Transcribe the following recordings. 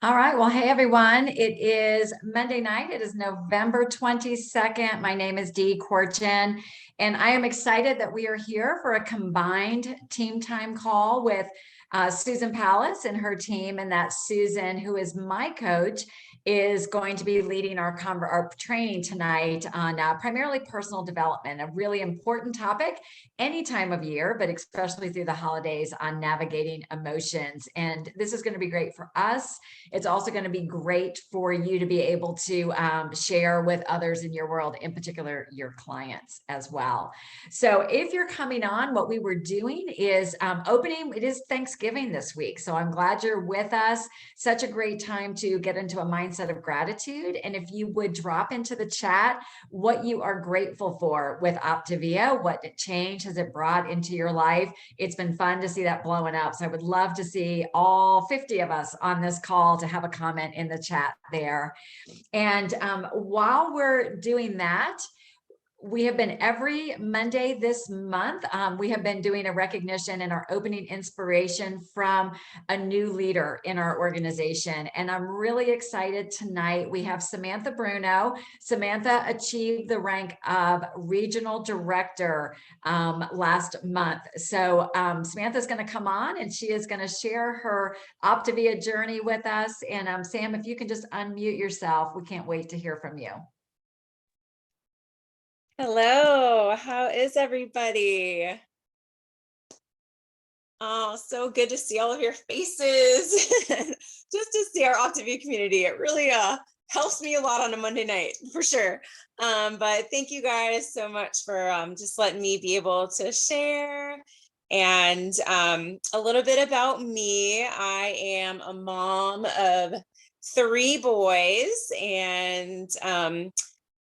All right. Well, hey, everyone. It is Monday night. It is November 22nd. My name is Dee Corchin, and I am excited that we are here for a combined team time call with Susan Palace and her team. And that Susan, who is my coach, is going to be leading our training tonight on primarily personal development, a really important topic any time of year, but especially through the holidays on navigating emotions. And this is going to be great for us. It's also going to be great for you to be able to share with others in your world, in particular your clients as well. So if you're coming on, what we were doing is opening, it is Thanksgiving this week. So I'm glad you're with us. Such a great time to get into a mindset of gratitude. And if you would drop into the chat what you are grateful for with Optavia, what change has it brought into your life? It's been fun to see that blowing up. So I would love to see all 50 of us on this call to have a comment in the chat there. And while we're doing that, we have been every Monday this month. We have been doing a recognition and our opening inspiration from a new leader in our organization. And I'm really excited tonight. We have Samantha Bruno. Samantha achieved the rank of regional director last month. So Samantha's going to come on and she is going to share her Optavia journey with us. And Sam, if you can just unmute yourself, we can't wait to hear from you. Hello, how is everybody? Oh, so good to see all of your faces. Just to see our Optavia community. It really helps me a lot on a Monday night, for sure. But thank you guys so much for just letting me be able to share. And a little bit about me. I am a mom of 3 boys, and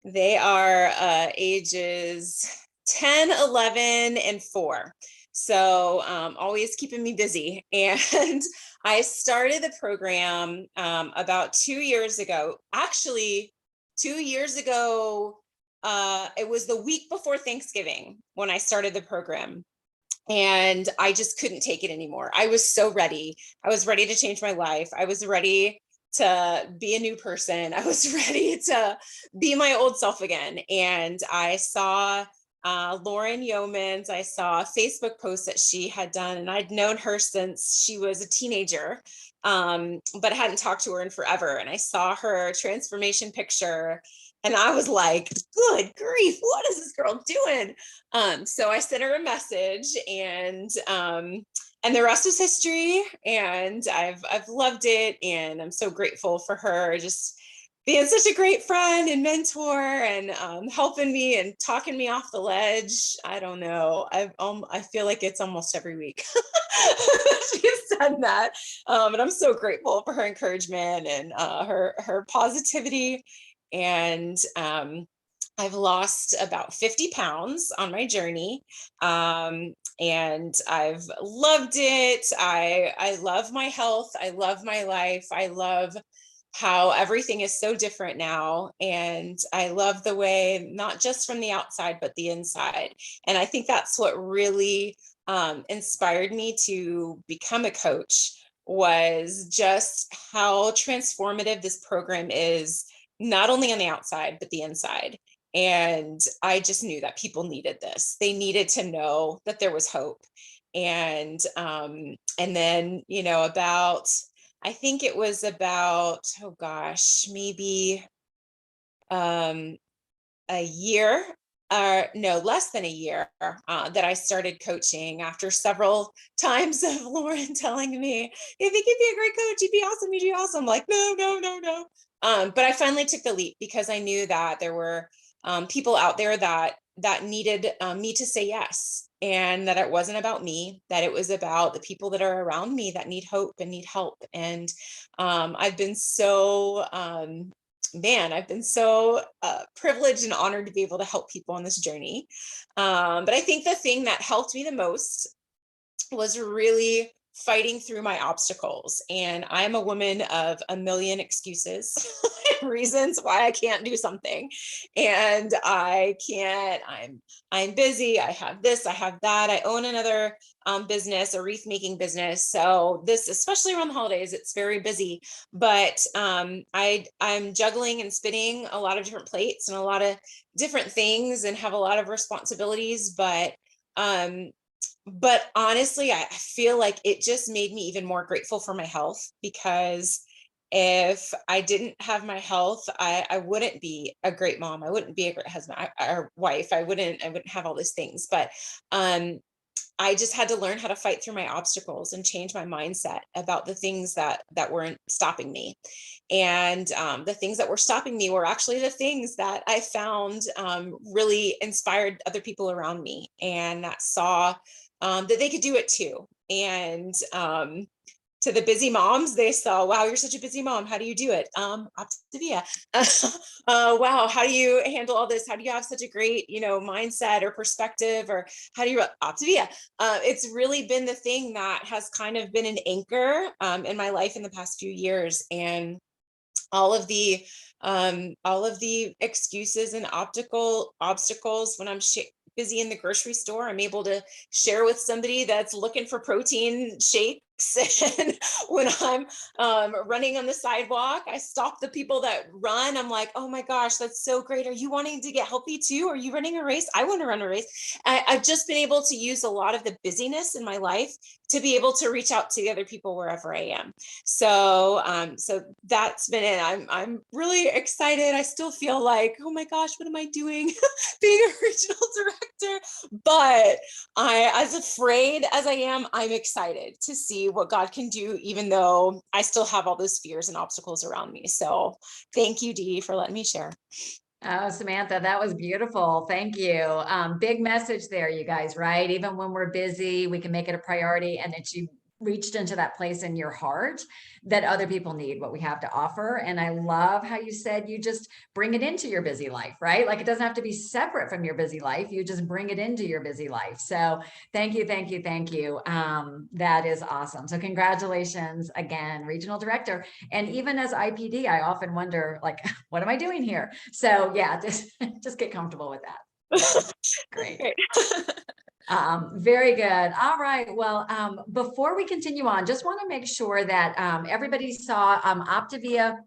they are ages 10, 11, and 4. So always keeping me busy. And I started the program about 2 years ago. Actually, 2 years ago, it was the week before Thanksgiving when I started the program. And I just couldn't take it anymore. I was so ready. I was ready to change my life. I was ready to be a new person. I was ready to be my old self again. And I saw Lauren Yeomans. I saw a Facebook post that she had done, and I'd known her since she was a teenager, but hadn't talked to her in forever. And I saw her transformation picture, and I was like, good grief, what is this girl doing? So I sent her a message, and the rest is history. And I've loved it, and I'm so grateful for her just being such a great friend and mentor, and helping me and talking me off the ledge. I don't know. I feel like it's almost every week she's done that, and I'm so grateful for her encouragement and her positivity. And I've lost about 50 pounds on my journey. And I've loved it. I love my health. I love my life. I love how everything is so different now. And I love the way, not just from the outside, but the inside. And I think that's what really inspired me to become a coach, was just how transformative this program is, not only on the outside, but the inside. And I just knew that people needed this. They needed to know that there was hope. And then, I think it was about, oh gosh, maybe a year, no, less than a year, that I started coaching, after several times of Lauren telling me, I think you'd be a great coach. You'd be awesome. You'd be awesome. Like, no, no, no, no. But I finally took the leap, because I knew that there were people out there that needed me to say yes, and that it wasn't about me, that it was about the people that are around me that need hope and need help. And I've been so privileged and honored to be able to help people on this journey. But I think the thing that helped me the most was really fighting through my obstacles. And I'm a woman of a million excuses. reasons why I can't do something. And I can't, I'm busy. I have this, I have that. I own another business, a wreath making business. So this, especially around the holidays, it's very busy. But I'm juggling and spinning a lot of different plates and a lot of different things and have a lot of responsibilities. But honestly, I feel like it just made me even more grateful for my health, because if I didn't have my health, I wouldn't be a great mom. I wouldn't be a great husband or wife. I wouldn't have all these things. But um, I just had to learn how to fight through my obstacles and change my mindset about the things that weren't stopping me. And the things that were stopping me were actually the things that I found really inspired other people around me, and that saw that they could do it too. And to the busy moms, they saw, wow, you're such a busy mom. How do you do it? Optavia. Wow, how do you handle all this? How do you have such a great, mindset or perspective? Or how do you Optavia? It's really been the thing that has kind of been an anchor in my life in the past few years. And all of the excuses and obstacles when I'm busy in the grocery store, I'm able to share with somebody that's looking for protein shakes. And when I'm running on the sidewalk, I stop the people that run. I'm like, oh my gosh, that's so great. Are you wanting to get healthy too? Are you running a race? I want to run a race. I've just been able to use a lot of the busyness in my life to be able to reach out to the other people wherever I am. So that's been it. I'm really excited. I still feel like, oh my gosh, what am I doing being a regional director? But as afraid as I am, I'm excited to see what God can do, even though I still have all those fears and obstacles around me. So thank you, Dee, for letting me share. Oh, Samantha, that was beautiful. Thank you. Big message there, you guys, right? Even when we're busy, we can make it a priority, and that you reached into that place in your heart that other people need what we have to offer. And I love how you said you just bring it into your busy life, right? Like it doesn't have to be separate from your busy life. You just bring it into your busy life. So thank you, thank you, thank you. That is awesome. So congratulations again, Regional Director. And even as IPD, I often wonder, like, what am I doing here? So yeah, just get comfortable with that. Great. Very good. All right. Well, before we continue on, just want to make sure that everybody saw Optavia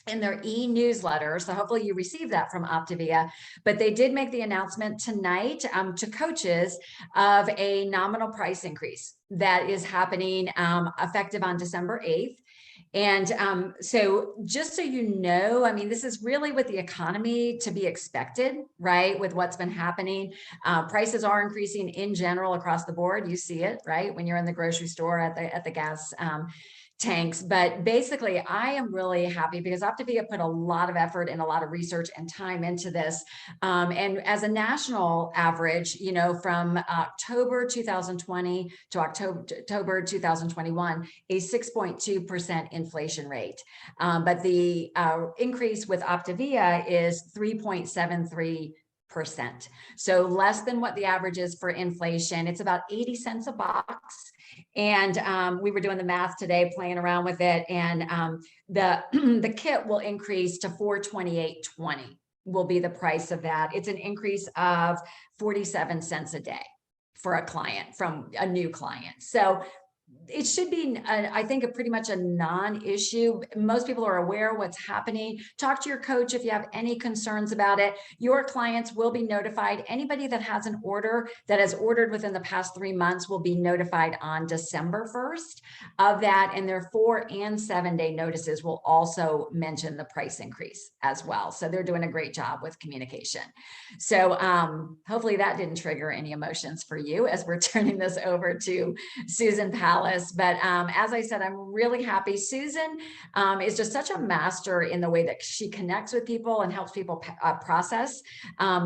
in their e-newsletter. So hopefully you received that from Optavia, but they did make the announcement tonight to coaches of a nominal price increase that is happening effective on December 8th. And so just so you know, I mean, this is really with the economy to be expected, right? With what's been happening, prices are increasing in general across the board. You see it, right? When you're in the grocery store at the gas tanks. But basically, I am really happy because Optavia put a lot of effort and a lot of research and time into this. And as a national average, from October 2020 to October 2021, a 6.2% inflation rate. But the increase with Optavia is 3.73%. So less than what the average is for inflation. It's about 80 cents a box. And we were doing the math today, playing around with it. And the kit will increase to $428.20 will be the price of that. It's an increase of 47 cents a day for a client, from a new client. So it should be, I think, pretty much a non-issue. Most people are aware of what's happening. Talk to your coach if you have any concerns about it. Your clients will be notified. Anybody that has an order that has ordered within the past 3 months will be notified on December 1st of that. And their 4 and 7 day notices will also mention the price increase as well. So they're doing a great job with communication. So hopefully that didn't trigger any emotions for you as we're turning this over to Susan Pallas. But as I said, I'm really happy. Susan is just such a master in the way that she connects with people and helps people process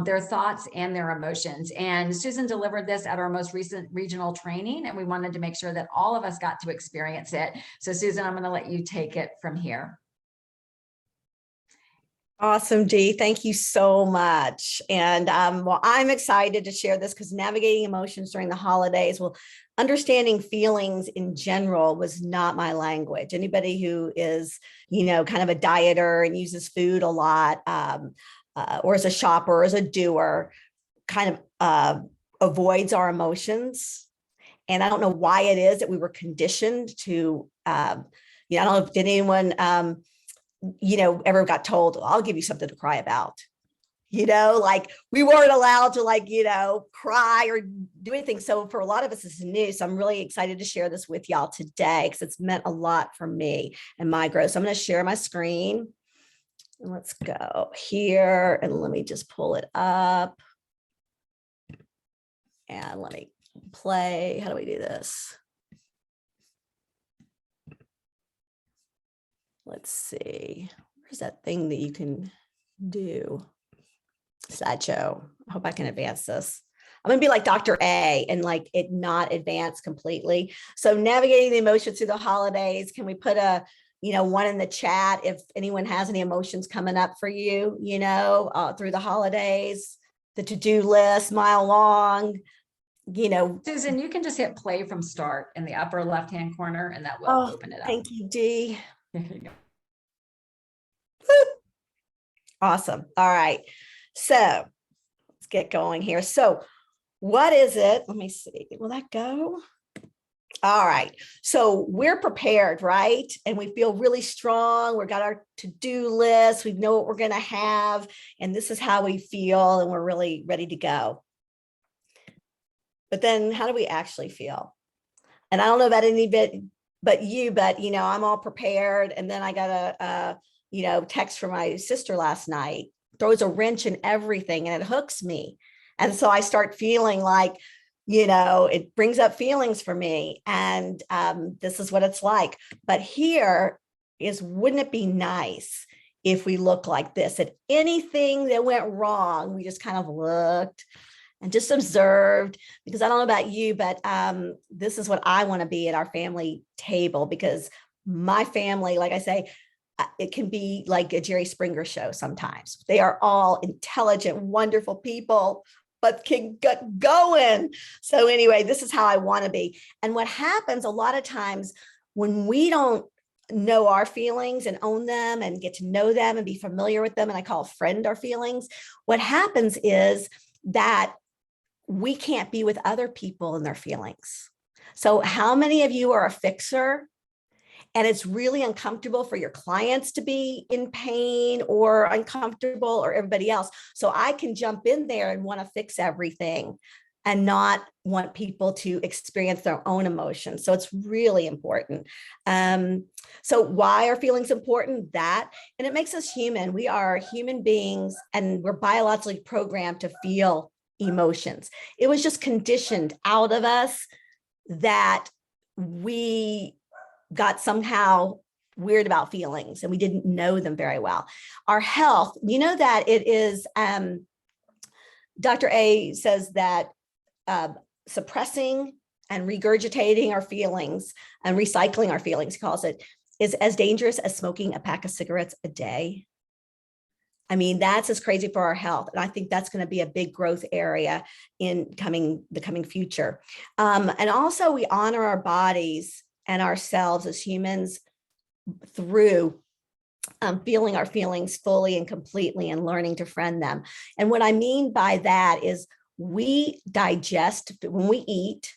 their thoughts and their emotions. And Susan delivered this at our most recent regional training, and we wanted to make sure that all of us got to experience it. So Susan, I'm going to let you take it from here. Awesome, Dee. Thank you so much. And well, I'm excited to share this because navigating emotions during the holidays, well, understanding feelings in general was not my language. Anybody who is, kind of a dieter and uses food a lot, or as a shopper, or as a doer, kind of avoids our emotions. And I don't know why it is that we were conditioned to, I don't know if did anyone, ever got told, I'll give you something to cry about. Like we weren't allowed to cry or do anything. So for a lot of us, this is new. So I'm really excited to share this with y'all today because it's meant a lot for me and my growth. So I'm going to share my screen. And let's go here and let me just pull it up. And let me play. How do we do this? Let's see. Where's that thing that you can do? Slideshow. I hope I can advance this. I'm gonna be like Dr. A and like it not advance completely. So navigating the emotions through the holidays. Can we put a, one in the chat if anyone has any emotions coming up for you, through the holidays, the to-do list, mile long, Susan, you can just hit play from start in the upper left-hand corner and that will open it up. Thank you, Dee. There you go. Awesome. All right. So let's get going here. So what is it? Let me see. Will that go? All right. So we're prepared, right? And we feel really strong. We've got our to-do list. We know what we're going to have. And this is how we feel. And we're really ready to go. But then how do we actually feel? And I don't know about any bit but you, but, I'm all prepared. And then I got a text from my sister last night, throws a wrench in everything and it hooks me. And so I start feeling like, it brings up feelings for me. And this is what it's like. But here is, wouldn't it be nice if we look like this? At anything that went wrong, we just kind of looked and just observed, because I don't know about you, but this is what I want to be at our family table, because my family, like I say, it can be like a Jerry Springer show sometimes. They are all intelligent, wonderful people, but can get going. So anyway, this is how I want to be. And what happens a lot of times when we don't know our feelings and own them and get to know them and be familiar with them, and I call friend our feelings, what happens is that we can't be with other people and their feelings. So how many of you are a fixer and it's really uncomfortable for your clients to be in pain or uncomfortable, or everybody else? So I can jump in there and want to fix everything and not want people to experience their own emotions. So it's really important. So why are feelings important? And it makes us human. We are human beings and we're biologically programmed to feel emotions. It was just conditioned out of us that we got somehow weird about feelings and we didn't know them very well. Our health, that it is, Dr. A says that suppressing and regurgitating our feelings and recycling our feelings, he calls it, is as dangerous as smoking a pack of cigarettes a day. I mean, that's as crazy for our health. And I think that's going to be a big growth area in the coming future. And also we honor our bodies and ourselves as humans through feeling our feelings fully and completely and learning to friend them. And what I mean by that is we digest, when we eat,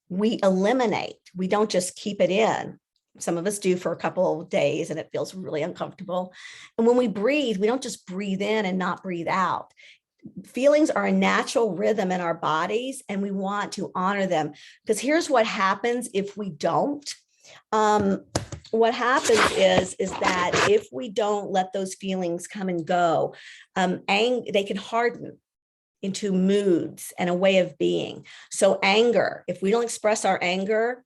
we eliminate, we don't just keep it in. Some of us do for a couple of days and it feels really uncomfortable. And when we breathe, we don't just breathe in and not breathe out. Feelings are a natural rhythm in our bodies and we want to honor them, because here's what happens if we don't. What happens is that if we don't let those feelings come and go, they can harden into moods and a way of being. So anger, if we don't express our anger,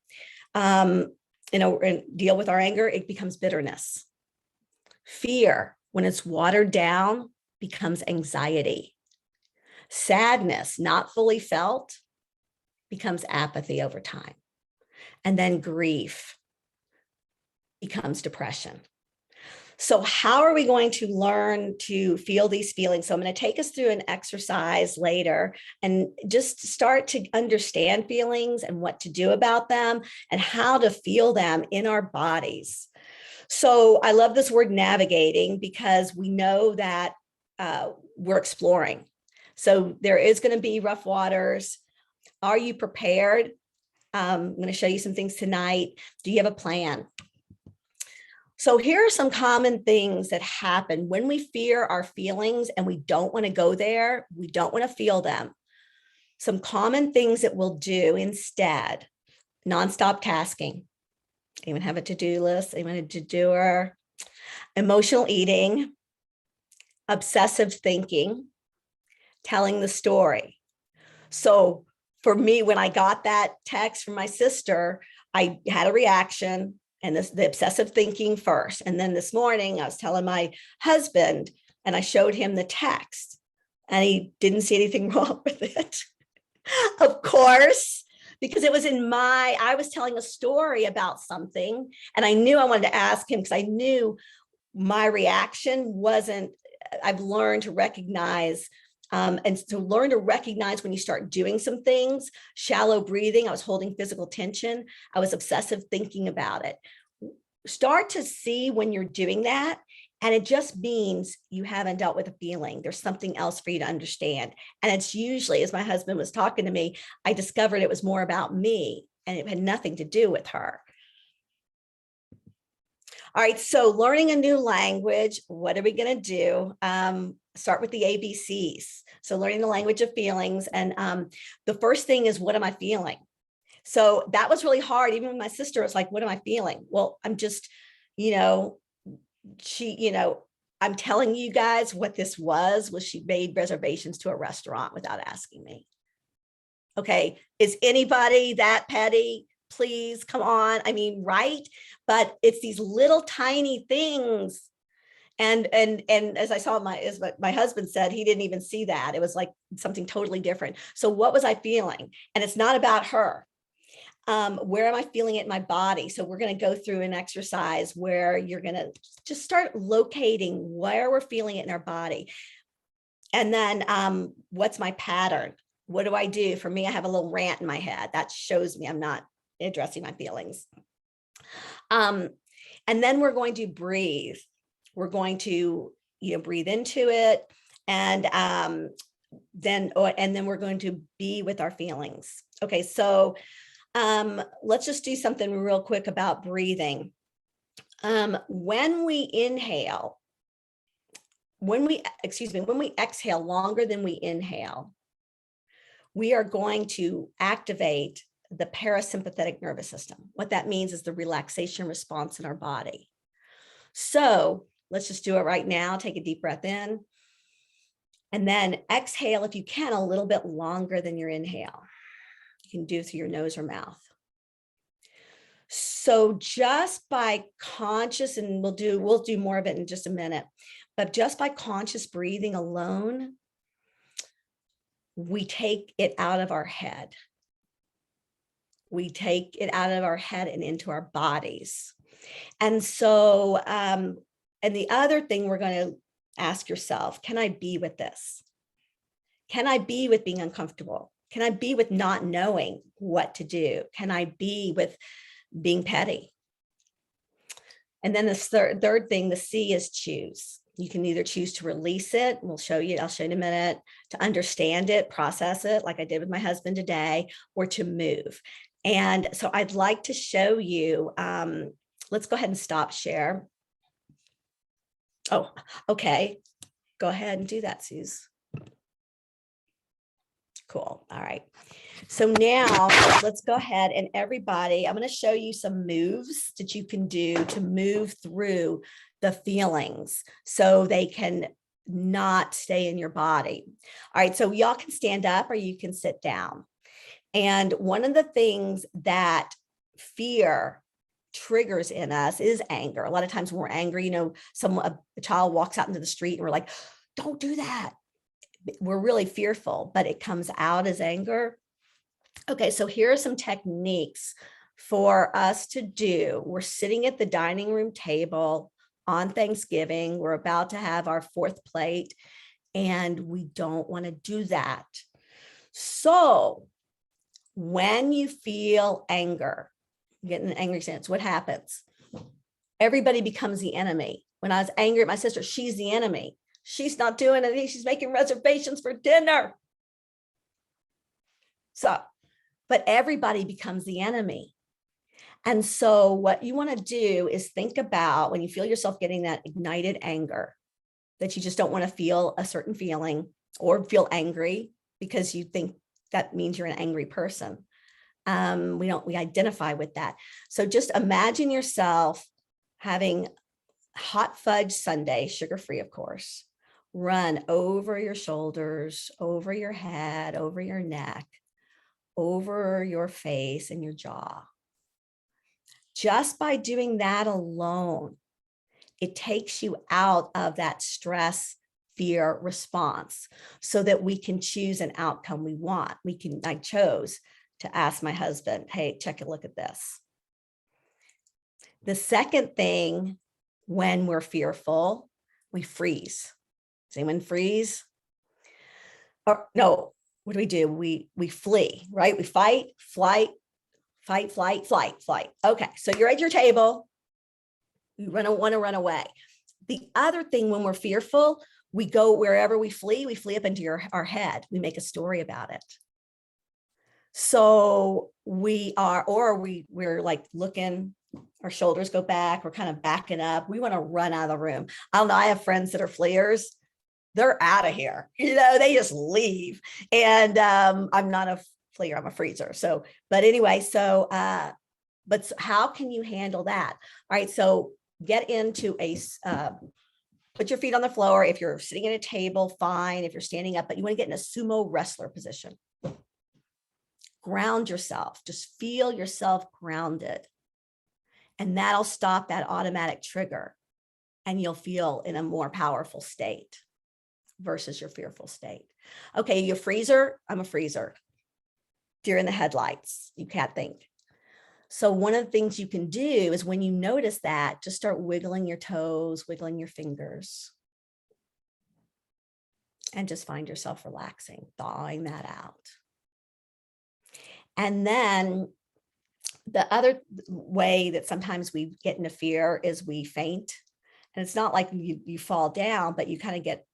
and deal with our anger, it becomes bitterness. Fear, when it's watered down, becomes anxiety. Sadness, not fully felt, becomes apathy over time. And then grief becomes depression. So how are we going to learn to feel these feelings? So I'm going to take us through an exercise later and just start to understand feelings and what to do about them and how to feel them in our bodies. So I love this word navigating because we know that we're exploring. So there is going to be rough waters. Are you prepared? I'm going to show you some things tonight. Do you have a plan? So here are some common things that happen when we fear our feelings and we don't want to go there. We don't want to feel them. Some common things that we'll do instead: nonstop tasking. Even have a to-do list, even a to-doer, emotional eating, obsessive thinking, telling the story. So for me, when I got that text from my sister, I had a reaction. And the obsessive thinking first. And then this morning I was telling my husband and I showed him the text and he didn't see anything wrong with it. Of course, because it was I was telling a story about something and I knew I wanted to ask him because I knew my reaction wasn't, I've learned to recognize and to learn to recognize when you start doing some things. Shallow breathing, I was holding physical tension. I was obsessive thinking about it. Start to see when you're doing that. And it just means you haven't dealt with a feeling. There's something else for you to understand. And it's usually, as my husband was talking to me, I discovered it was more about me and it had nothing to do with her. All right, so learning a new language, what are we going to do? Start with the ABCs. So learning the language of feelings. And the first thing is, what am I feeling? So that was really hard. Even my sister was like, what am I feeling? Well, I'm just, I'm telling you guys what this was she made reservations to a restaurant without asking me. Okay, is anybody that petty? Please come on. I mean, right? But it's these little tiny things. And as I saw as my husband said, he didn't even see that. It was like something totally different. So what was I feeling? And it's not about her. Where am I feeling it in my body? So we're going to go through an exercise where you're going to just start locating where we're feeling it in our body. And then what's my pattern? What do I do? For me, I have a little rant in my head that shows me I'm not addressing my feelings. And then we're going to breathe. We're going to, breathe into it. And then we're going to be with our feelings. Okay, so let's just do something real quick about breathing. When we inhale, when we exhale longer than we inhale, we are going to activate the parasympathetic nervous system. What that means is the relaxation response in our body. So let's just do it right now. Take a deep breath in and then exhale, if you can, a little bit longer than your inhale. You can do it through your nose or mouth. So just by conscious, and we'll do more of it in just a minute, but just by conscious breathing alone, we take it out of our head. We take it out of our head and into our bodies. And so, and the other thing we're going to ask yourself, can I be with this? Can I be with being uncomfortable? Can I be with not knowing what to do? Can I be with being petty? And then the third thing, the C, is choose. You can either choose to release it. I'll show you in a minute, to understand it, process it, like I did with my husband today, or to move. And so I'd like to show you, let's go ahead and stop share. Oh, okay. Go ahead and do that, Suze. Cool. All right. So now let's go ahead and everybody, I'm going to show you some moves that you can do to move through the feelings so they can not stay in your body. All right. So y'all can stand up or you can sit down. And one of the things that fear triggers in us is anger. A lot of times when we're angry, a child walks out into the street and we're like, don't do that. We're really fearful, but it comes out as anger. Okay, so here are some techniques for us to do. We're sitting at the dining room table. on Thanksgiving. We're about to have our 4th plate, and we don't want to do that. So when you feel anger, getting an angry sense, what happens? Everybody becomes the enemy. When I was angry at my sister, she's the enemy. She's not doing anything. She's making reservations for dinner. So, but everybody becomes the enemy. And so what you want to do is think about when you feel yourself getting that ignited anger, that you just don't want to feel a certain feeling or feel angry because you think that means you're an angry person. We identify with that. So just imagine yourself having hot fudge sundae, sugar-free, of course, run over your shoulders, over your head, over your neck, over your face and your jaw. Just by doing that alone, it takes you out of that stress, fear response so that we can choose an outcome we want. I chose to ask my husband, hey, check a look at this. The second thing, when we're fearful, we freeze. Does anyone freeze? Or no, what do? We flee, right? We fight, flight, fight, flight, flight, flight. Okay, so you're at your table. You want to run away. The other thing, when we're fearful, we go wherever we flee up into our head. We make a story about it. So we're like looking, our shoulders go back, we're kind of backing up. We want to run out of the room. I don't know, I have friends that are fleers. They're out of here. They just leave. And I'm not a fleer, I'm a freezer. So, but anyway, but how can you handle that? All right, so get into put your feet on the floor. If you're sitting at a table, fine. If you're standing up, but you want to get in a sumo wrestler position. Ground yourself, just feel yourself grounded. And that'll stop that automatic trigger. And you'll feel in a more powerful state versus your fearful state. Okay, you're a freezer, I'm a freezer. Deer in the headlights, you can't think. So one of the things you can do is when you notice that, just start wiggling your toes, wiggling your fingers. And just find yourself relaxing, thawing that out. And then the other way that sometimes we get into fear is we faint. And it's not like you fall down, but you kind of get,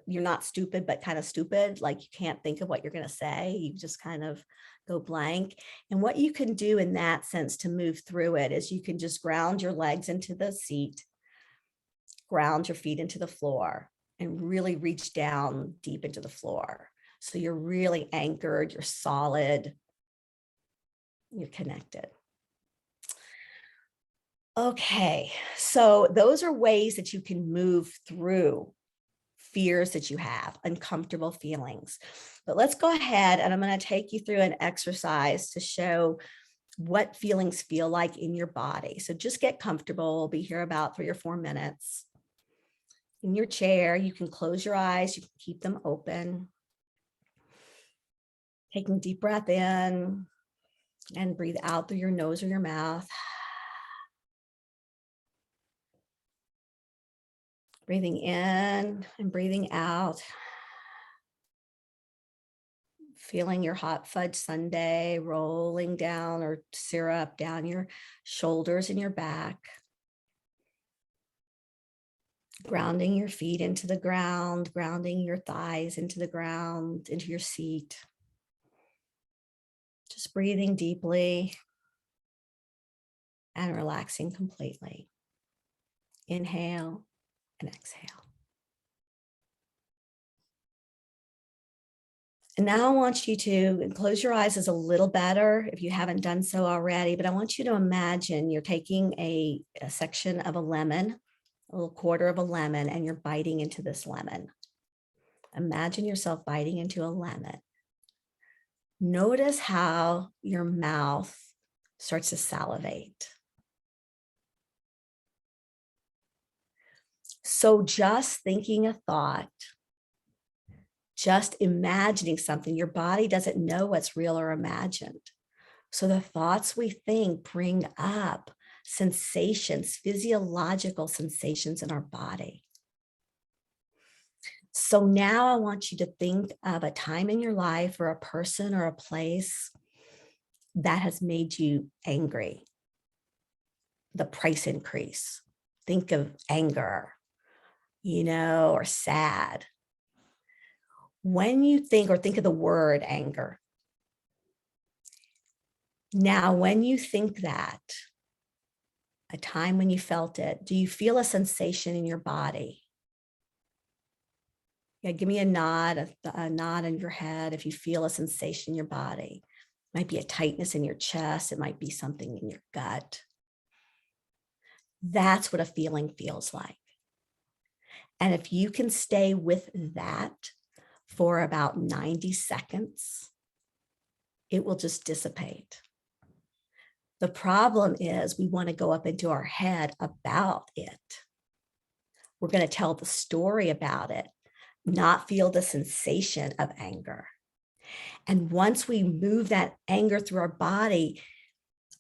you're not stupid, but kind of stupid. Like you can't think of what you're going to say. You just kind of go blank. And what you can do in that sense to move through it is you can just ground your legs into the seat, ground your feet into the floor, and really reach down deep into the floor. So you're really anchored, you're solid, you're connected. Okay, so those are ways that you can move through fears that you have, uncomfortable feelings. But let's go ahead and I'm going to take you through an exercise to show what feelings feel like in your body. So just get comfortable. We'll be here about 3 or 4 minutes. In your chair, you can close your eyes, you can keep them open. Taking a deep breath in and breathe out through your nose or your mouth. Breathing in and breathing out. Feeling your hot fudge sundae rolling down or syrup down your shoulders and your back. Grounding your feet into the ground, grounding your thighs into the ground, into your seat. Just breathing deeply and relaxing completely. Inhale and exhale. And now I want you to close your eyes is a little better if you haven't done so already, but I want you to imagine you're taking a section of a lemon, a little quarter of a lemon, and you're biting into this lemon. Imagine yourself biting into a lemon. Notice how your mouth starts to salivate. So just thinking a thought, just imagining something, your body doesn't know what's real or imagined. So the thoughts we think bring up sensations, physiological sensations in our body. So now I want you to think of a time in your life or a person or a place that has made you angry. The price increase. Think of anger, or sad. When you think of the word anger. Now, when you think that, a time when you felt it, do you feel a sensation in your body? Yeah, give me a nod in your head if you feel a sensation in your body. It might be a tightness in your chest. It might be something in your gut. That's what a feeling feels like. And if you can stay with that for about 90 seconds, it will just dissipate. The problem is we want to go up into our head about it. We're going to tell the story about it, not feel the sensation of anger. And once we move that anger through our body,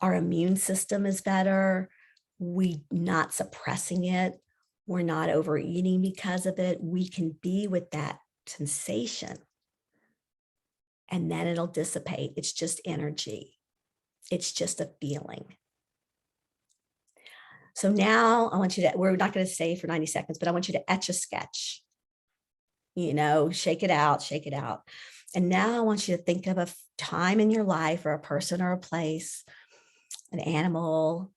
our immune system is better. We're not suppressing it. We're not overeating because of it. We can be with that sensation. And then it'll dissipate. It's just energy. It's just a feeling. So now I want you to, we're not going to stay for 90 seconds, but I want you to etch a sketch. Shake it out, shake it out. And now I want you to think of a time in your life or a person or a place, an animal,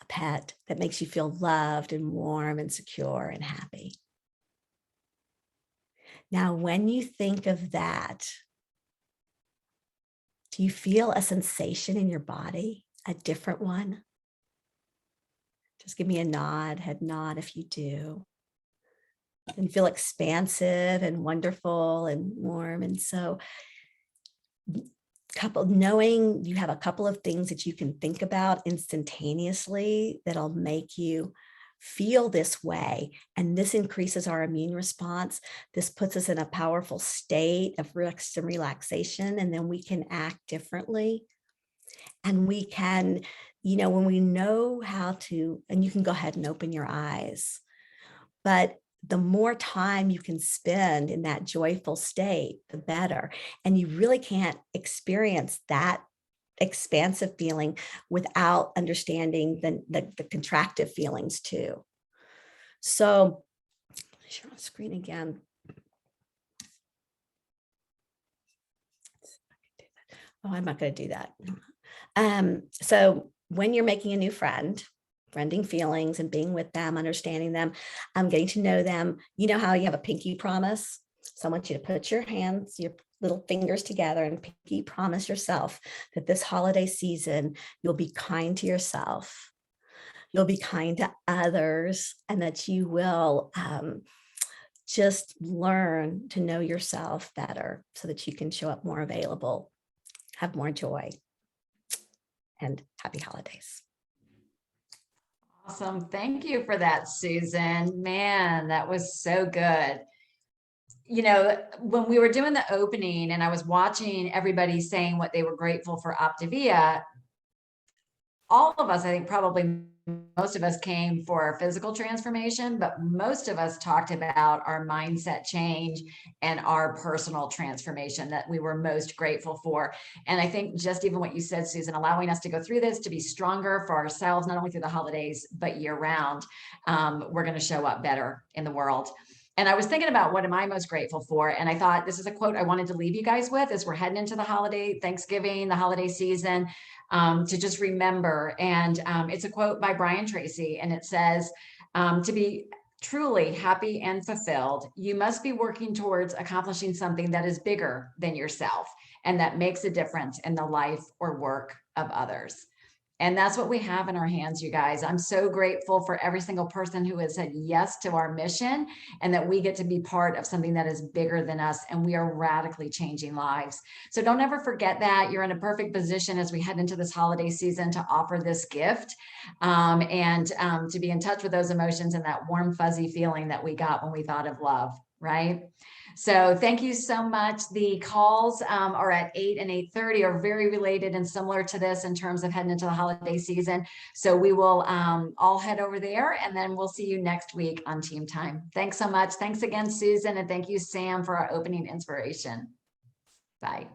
a pet that makes you feel loved and warm and secure and happy. Now, when you think of that, do you feel a sensation in your body, a different one? Just give me a nod, head nod if you do. And feel expansive and wonderful and warm. And so knowing you have a couple of things that you can think about instantaneously that'll make you feel this way. And this increases our immune response. This puts us in a powerful state of rest and relaxation. And then we can act differently. And we can, when we know how to, and you can go ahead and open your eyes, but the more time you can spend in that joyful state, the better. And you really can't experience that expansive feeling without understanding the contractive feelings too. So, share on screen again. Oh, I'm not going to do that. So when you're making a new friending feelings and being with them, understanding them, getting to know them. You know how you have a pinky promise? So I want you to put your hands, your little fingers together and pinky promise yourself that this holiday season, you'll be kind to yourself. You'll be kind to others, and that you will just learn to know yourself better so that you can show up more available, have more joy, and happy holidays. Awesome. Thank you for that, Susan. Man, that was so good. When we were doing the opening and I was watching everybody saying what they were grateful for Optavia, all of us, I think probably most of us came for our physical transformation, but most of us talked about our mindset change and our personal transformation that we were most grateful for. And I think just even what you said, Susan, allowing us to go through this, to be stronger for ourselves, not only through the holidays, but year round, we're going to show up better in the world. And I was thinking about what am I most grateful for? And I thought this is a quote I wanted to leave you guys with as we're heading into the holiday, Thanksgiving, the holiday season, to just remember. And it's a quote by Brian Tracy, and it says, to be truly happy and fulfilled, you must be working towards accomplishing something that is bigger than yourself and that makes a difference in the life or work of others. And that's what we have in our hands, you guys. I'm so grateful for every single person who has said yes to our mission and that we get to be part of something that is bigger than us, and we are radically changing lives. So don't ever forget that. You're in a perfect position as we head into this holiday season to offer this gift and to be in touch with those emotions and that warm, fuzzy feeling that we got when we thought of love, right? So thank you so much. The calls are at 8 and 8:30 are very related and similar to this in terms of heading into the holiday season. So we will all head over there, and then we'll see you next week on Team Time. Thanks so much. Thanks again, Susan. And thank you, Sam, for our opening inspiration. Bye.